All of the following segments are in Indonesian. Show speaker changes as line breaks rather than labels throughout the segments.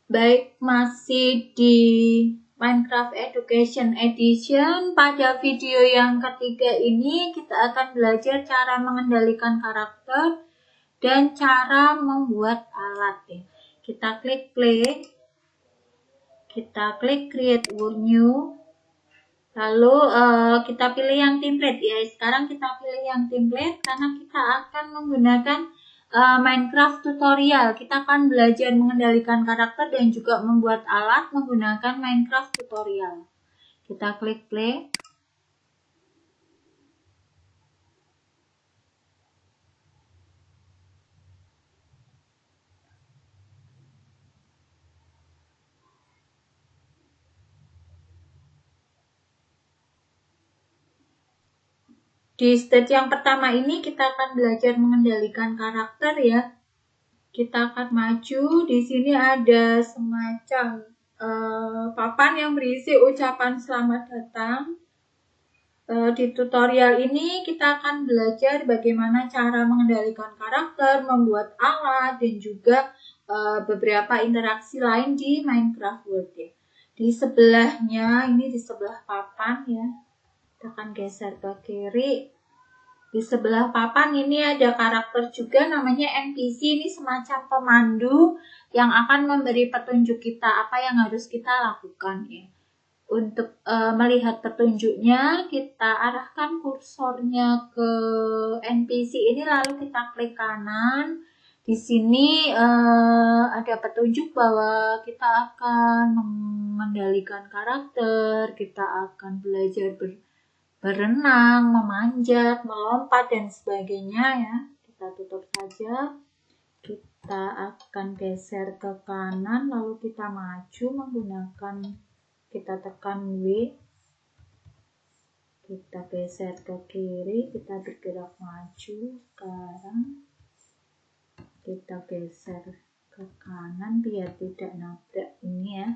Baik, masih di Minecraft Education Edition. Pada video yang ketiga ini kita akan belajar cara mengendalikan karakter dan cara membuat alat ya. Kita klik play, kita klik create new, lalu kita pilih yang template ya. Sekarang kita pilih yang template karena kita akan menggunakan Minecraft tutorial. Kita akan belajar mengendalikan karakter dan juga membuat alat menggunakan Minecraft tutorial. Kita klik play. Di stage yang pertama ini kita akan belajar mengendalikan karakter ya. Kita akan maju. Di sini ada semacam papan yang berisi ucapan selamat datang. Di tutorial ini kita akan belajar bagaimana cara mengendalikan karakter, membuat alat, dan juga beberapa interaksi lain di Minecraft World ya. Di sebelahnya, ini di sebelah papan ya. Kita akan geser ke kiri. Di sebelah papan ini ada karakter juga namanya NPC. Ini semacam pemandu yang akan memberi petunjuk kita apa yang harus kita lakukan ya. Untuk melihat petunjuknya, kita arahkan kursornya ke NPC ini lalu kita klik kanan. Di sini ada petunjuk bahwa kita akan mengendalikan karakter, kita akan belajar berenang, memanjat, melompat, dan sebagainya ya. Kita tutup saja. Kita akan geser ke kanan, lalu kita maju menggunakan, kita tekan W. Kita geser ke kiri, kita bergerak maju. Sekarang kita geser ke kanan biar tidak nabrak ini ya.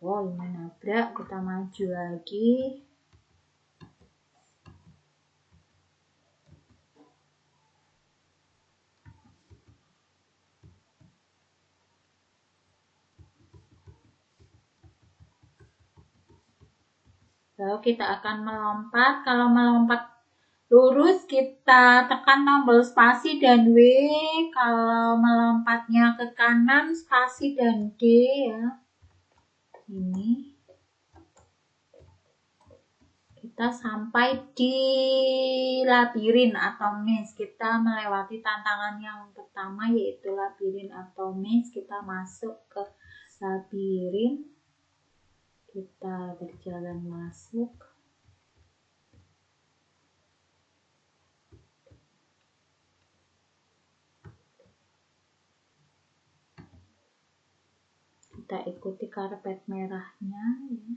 Oh, ini nabrak, kita maju lagi. Lalu kita akan melompat. Kalau melompat lurus kita tekan tombol spasi dan W. Kalau melompatnya ke kanan spasi dan D ya. Ini kita sampai di labirin atau maze. Kita melewati tantangan yang pertama yaitu labirin atau maze. Kita masuk ke labirin. Kita berjalan masuk. Kita ikuti karpet merahnya ya.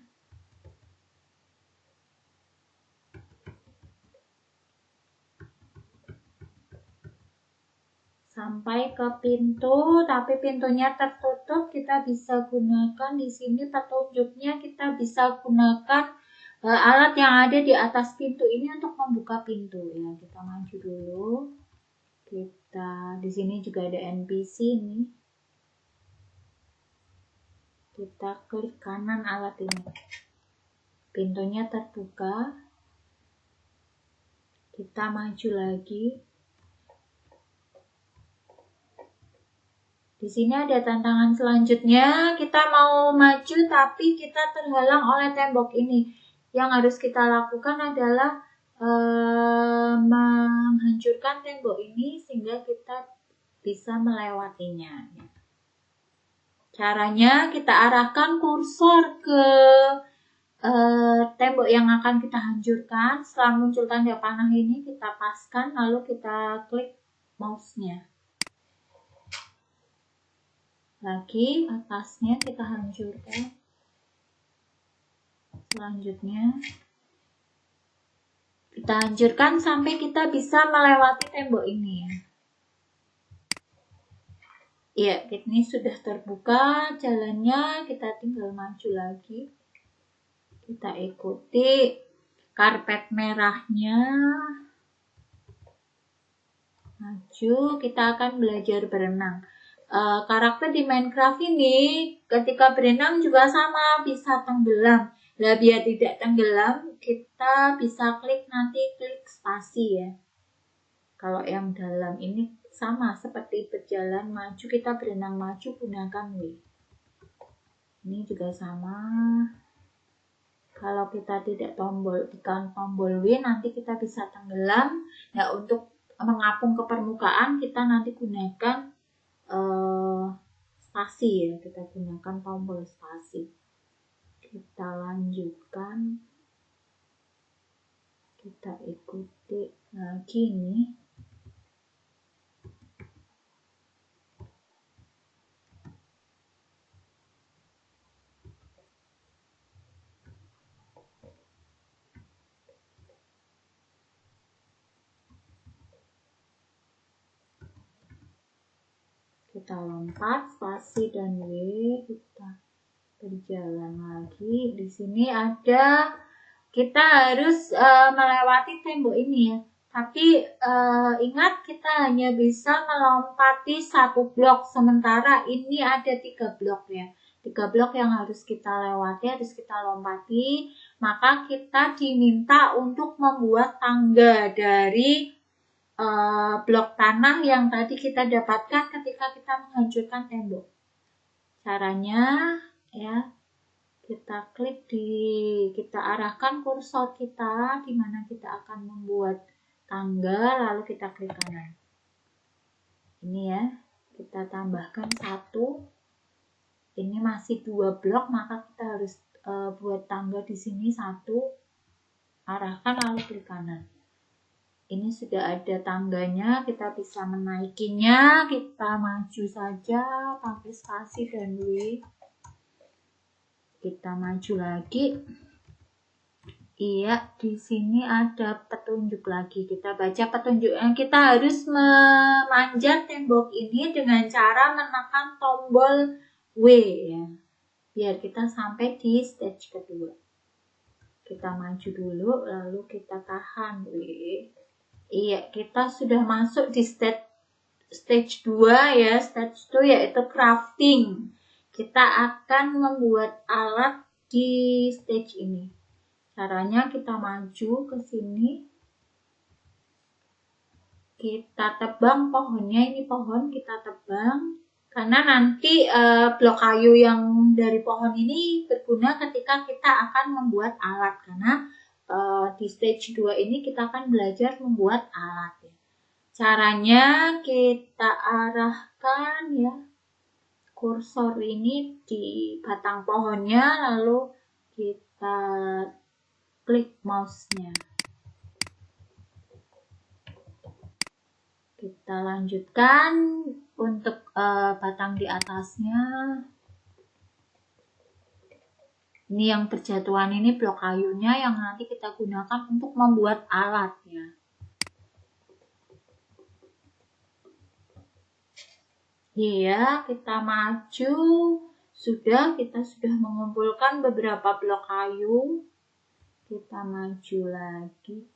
Sampai ke pintu, tapi pintunya tertutup. Kita bisa gunakan di sini petunjuknya, kita bisa gunakan alat yang ada di atas pintu ini untuk membuka pintu ya. Kita maju dulu. Kita di sini juga ada NPC nih. Kita klik kanan alat ini. Pintunya terbuka. Kita maju lagi. Di sini ada tantangan selanjutnya. Kita mau maju tapi kita terhalang oleh tembok ini. Yang harus kita lakukan adalah menghancurkan tembok ini sehingga kita bisa melewatinya. Caranya kita arahkan kursor ke tembok yang akan kita hancurkan. Setelah muncul tanda panah ini kita paskan lalu kita klik mouse-nya. Lagi atasnya kita hancurkan. Selanjutnya kita hancurkan sampai kita bisa melewati tembok ini ya. Ya, ini sudah terbuka jalannya, kita tinggal maju lagi. Kita ikuti karpet merahnya. Maju, kita akan belajar berenang. karakter di Minecraft ini ketika berenang juga sama, bisa tenggelam. Nah, biar tidak tenggelam, kita bisa klik spasi ya. Kalau yang dalam ini sama seperti berjalan maju, kita berenang maju gunakan W. Ini juga sama. Kalau kita tidak tekan tombol W, nanti kita bisa tenggelam. Nah, untuk mengapung ke permukaan, kita nanti gunakan spasi ya, kita gunakan tombol spasi. Kita lanjutkan, kita ikuti lagi nih. Kita lompat spasi dan W, kita berjalan lagi. Di sini ada, kita harus melewati tembok ini ya. Tapi ingat, kita hanya bisa melompati 1 blok, sementara ini ada 3 blok ya. 3 blok yang harus kita lewati, harus kita lompati. Maka kita diminta untuk membuat tangga dari blok tanah yang tadi kita dapatkan ketika kita menghancurkan tembok. Caranya ya, kita klik kita arahkan kursor kita di mana kita akan membuat tangga, lalu kita klik kanan. Ini ya, kita tambahkan 1. Ini masih 2 blok, maka kita harus buat tangga di sini 1. Arahkan lalu klik kanan. Ini sudah ada tangganya, kita bisa menaikinya. Kita maju saja pakai spasi dan W. Kita maju lagi. Iya, di sini ada petunjuk lagi. Kita baca petunjuknya. Kita harus memanjat tembok ini dengan cara menekan tombol W ya. Biar kita sampai di stage kedua. Kita maju dulu, lalu kita tahan W. Iya, kita sudah masuk di stage 2 ya. Stage 2 yaitu crafting. Kita akan membuat alat di stage ini. Caranya kita maju ke sini. Kita tebang pohonnya, ini pohon kita tebang. Karena nanti blok kayu yang dari pohon ini berguna ketika kita akan membuat alat. Karena di stage 2 ini kita akan belajar membuat alat ya. Caranya kita arahkan ya kursor ini di batang pohonnya, lalu kita klik mouse-nya. Kita lanjutkan untuk batang di atasnya. Ini yang berjatuhan ini blok kayunya yang nanti kita gunakan untuk membuat alatnya. Iya, kita maju. Kita sudah mengumpulkan beberapa blok kayu. Kita maju lagi.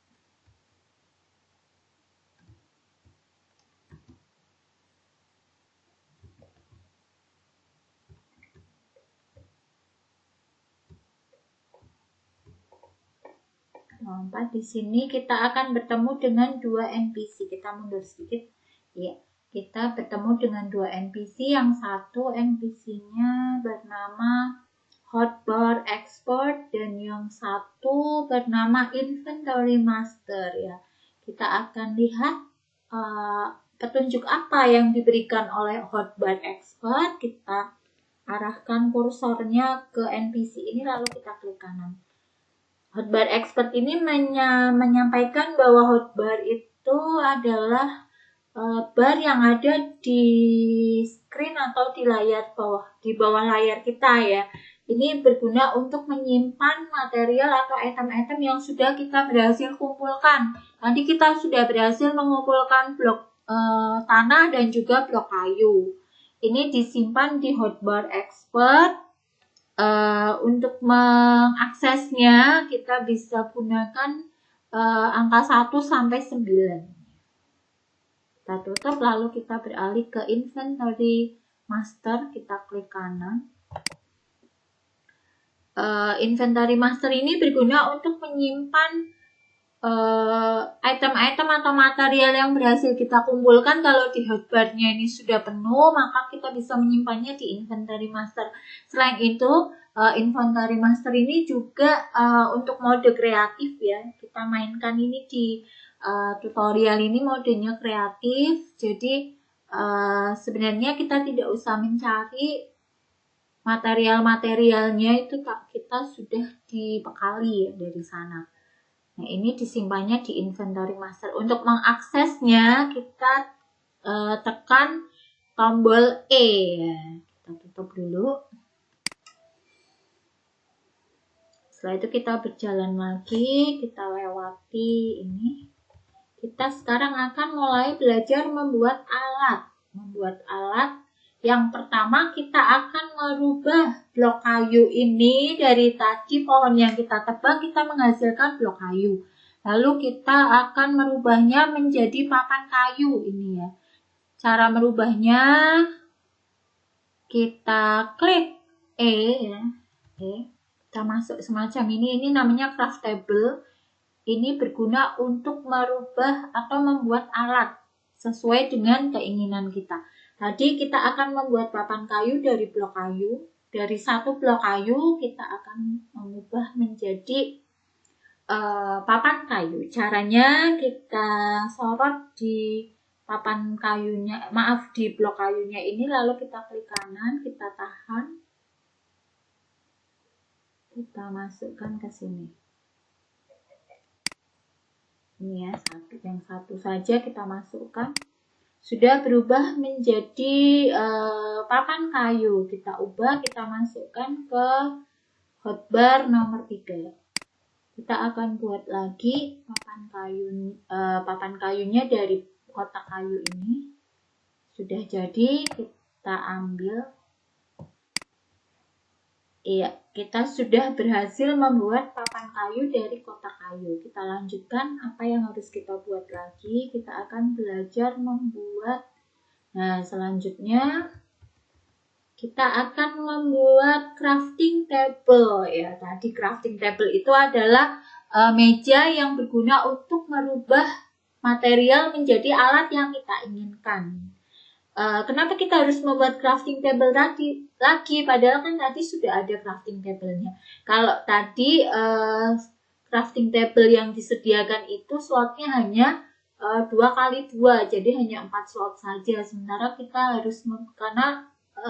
Lompat di sini kita akan bertemu dengan 2 NPC. Kita mundur sedikit. Ya, kita bertemu dengan 2 NPC. Yang satu NPC-nya bernama Hotbar Expert dan yang satu bernama Inventory Master ya. Kita akan lihat petunjuk apa yang diberikan oleh Hotbar Expert. Kita arahkan kursornya ke NPC ini lalu kita klik kanan. Hotbar Expert ini menyampaikan bahwa hotbar itu adalah bar yang ada di screen atau di layar di bawah layar kita ya. Ini berguna untuk menyimpan material atau item-item yang sudah kita berhasil kumpulkan. Nanti kita sudah berhasil mengumpulkan blok tanah dan juga blok kayu. Ini disimpan di Hotbar Expert. Untuk mengaksesnya kita bisa gunakan angka 1 sampai 9. Kita tutup lalu kita beralih ke Inventory master, kita klik kanan. Inventory master ini berguna untuk menyimpan item-item atau material yang berhasil kita kumpulkan. Kalau di hotbarnya ini sudah penuh, maka kita bisa menyimpannya di inventory master. Selain itu, inventory master ini juga untuk mode kreatif ya. Kita mainkan ini di tutorial ini modenya kreatif. Jadi sebenarnya kita tidak usah mencari material-materialnya, itu kita sudah dibekali ya dari sana. Nah, ini disimpannya di inventory master. Untuk mengaksesnya, kita tekan tombol E. Kita tutup dulu. Setelah itu kita berjalan lagi, kita lewati ini. Kita sekarang akan mulai belajar membuat alat. Yang pertama, kita akan merubah blok kayu ini. Dari tadi pohon yang kita tebang, kita menghasilkan blok kayu. Lalu kita akan merubahnya menjadi papan kayu ini ya. Cara merubahnya, kita klik E ya. Kita masuk semacam ini. Ini namanya craftable. Ini berguna untuk merubah atau membuat alat sesuai dengan keinginan kita. Tadi kita akan membuat papan kayu dari blok kayu. Dari satu blok kayu kita akan mengubah menjadi papan kayu. Caranya kita sorot di papan kayunya, di blok kayunya ini, lalu kita klik kanan, kita tahan. Kita masukkan ke sini. Ini ya, yang satu saja kita masukkan. Sudah berubah menjadi papan kayu. Kita ubah, kita masukkan ke hotbar nomor 3. Kita akan buat lagi papan kayunya dari kotak kayu ini. Sudah jadi, kita ambil. Iya, kita sudah berhasil membuat papan kayu dari kotak kayu. Kita lanjutkan apa yang harus kita buat lagi. Kita akan belajar membuat. Nah, selanjutnya kita akan membuat crafting table ya. Tadi crafting table itu adalah meja yang berguna untuk merubah material menjadi alat yang kita inginkan. Kenapa kita harus membuat crafting table lagi? Padahal kan tadi sudah ada crafting table-nya. Kalau tadi crafting table yang disediakan itu slotnya hanya 2x2, jadi hanya 4 slot saja. Sementara kita harus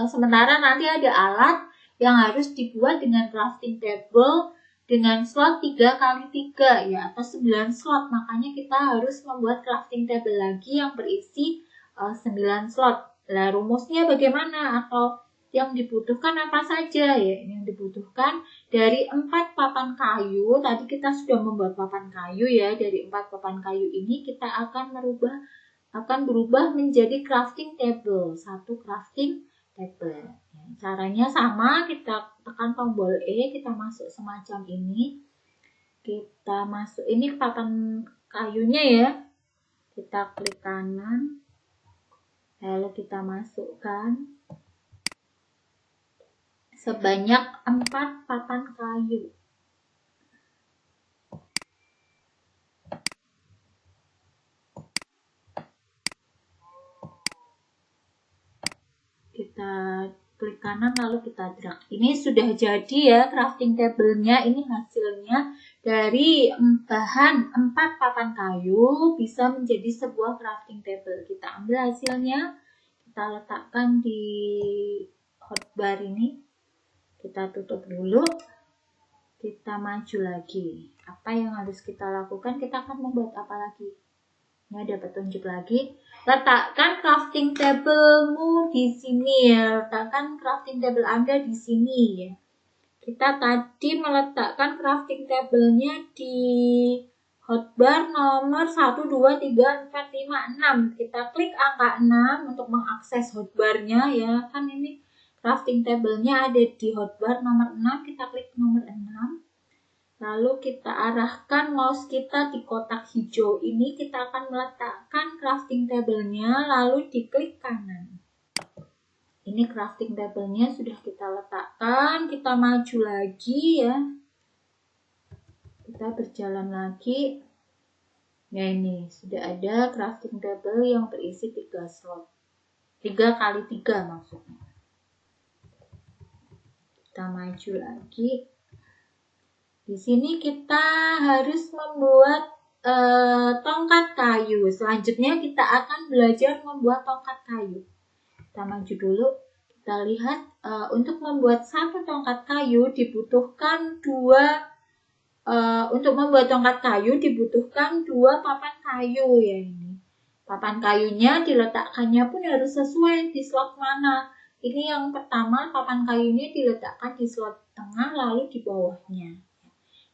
sementara nanti ada alat yang harus dibuat dengan crafting table dengan slot 3x3 ya, atau 9 slot. Makanya kita harus membuat crafting table lagi yang berisi 9 slot. Lah, rumusnya bagaimana atau yang dibutuhkan apa saja ya? Yang dibutuhkan dari 4 papan kayu. Tadi kita sudah membuat papan kayu ya. Dari 4 papan kayu ini kita akan berubah menjadi crafting table. Satu crafting table. Ya, caranya sama, kita tekan tombol E, kita masuk semacam ini. Kita masuk ini papan kayunya ya. Kita klik kanan. Lalu kita masukkan sebanyak 4 papan kayu. Kita klik kanan lalu kita drag. Ini sudah jadi ya crafting table-nya. Ini hasilnya dari bahan 4 papan kayu bisa menjadi sebuah crafting table. Kita ambil hasilnya, kita letakkan di hotbar ini. Kita tutup dulu. Kita maju lagi. Apa yang harus kita lakukan? Kita akan membuat apa lagi? Ini ada petunjuk lagi. Letakkan crafting table-mu di sini ya. Letakkan crafting table Anda di sini ya. Kita tadi meletakkan crafting table-nya di hotbar nomor 1, 2, 3, 4, 5, 6. Kita klik angka 6 untuk mengakses hotbarnya ya. Kan ini crafting table-nya ada di hotbar nomor 6. Kita klik nomor 6. Lalu kita arahkan mouse kita di kotak hijau ini. Kita akan meletakkan crafting table-nya lalu diklik kanan. Ini crafting table-nya sudah kita letakkan. Kita maju lagi ya. Kita berjalan lagi. Nah ini sudah ada crafting table yang berisi 3 slot. 3 kali 3 maksudnya. Kita maju lagi. Di sini kita harus membuat tongkat kayu. Selanjutnya kita akan belajar membuat tongkat kayu. Kita maju dulu. Kita lihat untuk membuat satu tongkat kayu dibutuhkan untuk membuat tongkat kayu dibutuhkan 2 papan kayu ya ini. Papan kayunya diletakkannya pun harus sesuai di slot mana. Ini yang pertama, papan kayunya diletakkan di slot tengah lalu di bawahnya.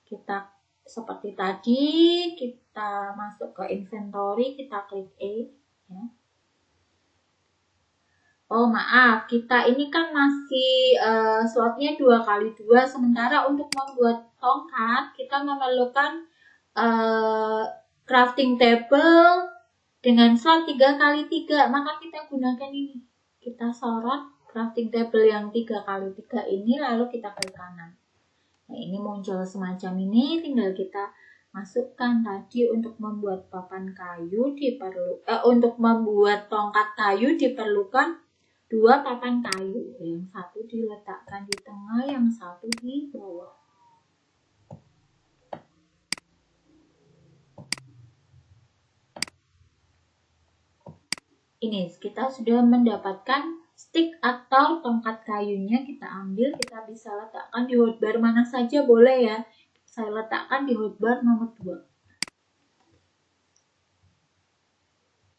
Kita seperti tadi, kita masuk ke inventory, kita klik E ya. Oh maaf, kita ini kan masih slotnya 2 kali 2, sementara untuk membuat tongkat kita memerlukan crafting table dengan slot 3 kali 3, maka kita gunakan ini. Kita sorot crafting table yang 3 kali 3 ini, lalu kita klik kanan. Nah ini muncul semacam ini, tinggal kita masukkan tadi untuk membuat papan kayu untuk membuat tongkat kayu diperlukan 2 papan kayu, yang satu diletakkan di tengah, yang satu di bawah. Ini kita sudah mendapatkan stick atau tongkat kayunya, kita ambil, kita bisa letakkan di hotbar mana saja boleh ya. Saya letakkan di hotbar nomor 2.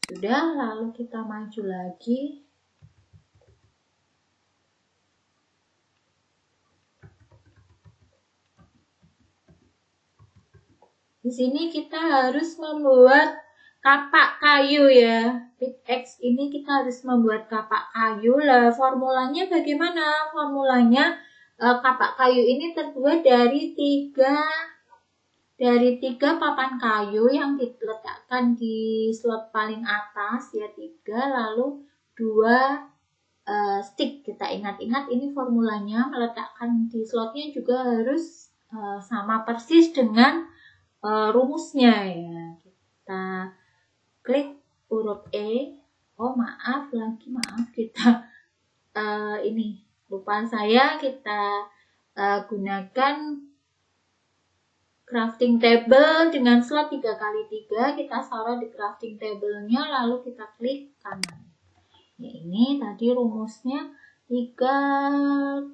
Sudah, lalu kita maju lagi. Di sini kita harus membuat kapak kayu ya. Pickaxe ini kita harus membuat kapak kayu. Lah formulanya bagaimana? Formulanya kapak kayu ini terbuat dari 3 papan kayu yang diletakkan di slot paling atas ya, 3, lalu 2 stick. Kita ingat-ingat ini formulanya, meletakkan di slotnya juga harus sama persis dengan rumusnya ya. Kita klik huruf E. Oh maaf kita ini lupa saya, kita gunakan crafting table dengan slot 3 kali 3. Kita sorot di crafting table-nya, lalu kita klik kanan. Ya, ini tadi rumusnya 3.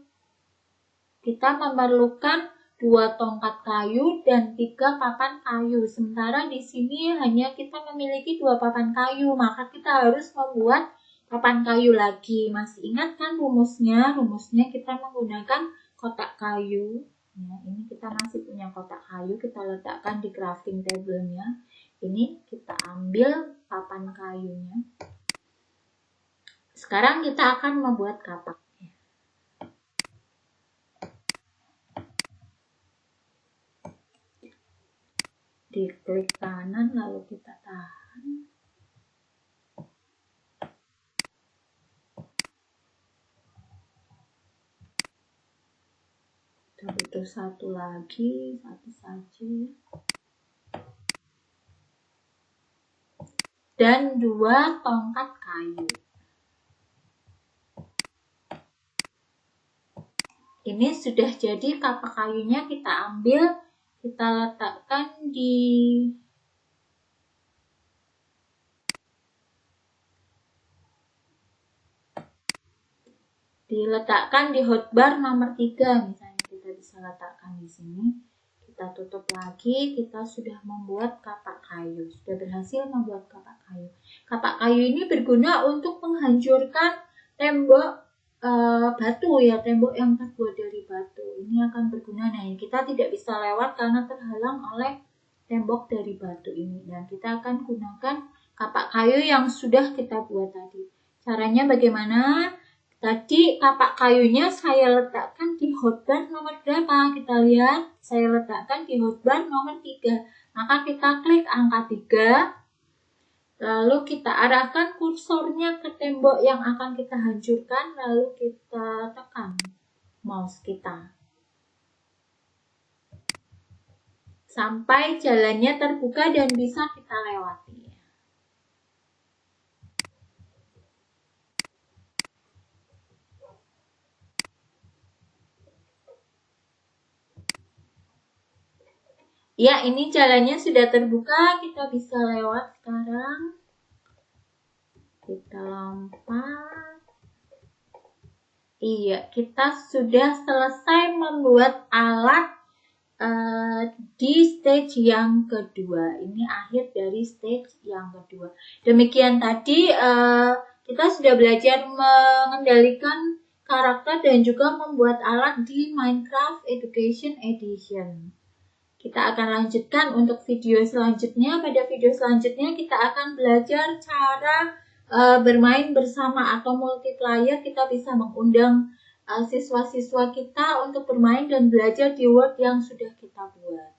Kita memerlukan 2 tongkat kayu dan 3 papan kayu. Sementara di sini hanya kita memiliki 2 papan kayu, maka kita harus membuat papan kayu lagi. Masih ingat kan rumusnya? Rumusnya kita menggunakan kotak kayu. Ya, ini kita masih punya kotak kayu, kita letakkan di crafting table-nya. Ini kita ambil papan kayunya. Sekarang kita akan membuat kapak. Diklik kanan lalu kita tahan. Kita butuh 1 lagi, 1 saja. Dan 2 tongkat kayu. Ini sudah jadi kapak kayunya, kita ambil, kita letakkan diletakkan di hotbar nomor 3 misalnya, kita bisa letakkan di sini. Kita tutup lagi, kita sudah membuat kapak kayu, sudah berhasil membuat kapak kayu. Kapak kayu ini berguna untuk menghancurkan tembok batu ya, tembok yang terbuat dari batu. Ini akan berguna. Nah, kita tidak bisa lewat karena terhalang oleh tembok dari batu ini. Dan kita akan gunakan kapak kayu yang sudah kita buat tadi. Caranya bagaimana? Tadi kapak kayunya saya letakkan di hotbar nomor berapa? Kita lihat, saya letakkan di hotbar nomor 3. Maka kita klik angka 3. Lalu kita arahkan kursornya ke tembok yang akan kita hancurkan, lalu kita tekan mouse kita sampai jalannya terbuka dan bisa kita lewati. Ya, ini jalannya sudah terbuka, kita bisa lewat sekarang. Kita lompat. Iya, kita sudah selesai membuat alat di stage yang kedua. Ini akhir dari stage yang kedua. Demikian tadi kita sudah belajar mengendalikan karakter dan juga membuat alat di Minecraft Education Edition. Kita akan lanjutkan untuk video selanjutnya. Pada video selanjutnya kita akan belajar cara bermain bersama atau multiplayer. Kita bisa mengundang siswa-siswa kita untuk bermain dan belajar di Word yang sudah kita buat.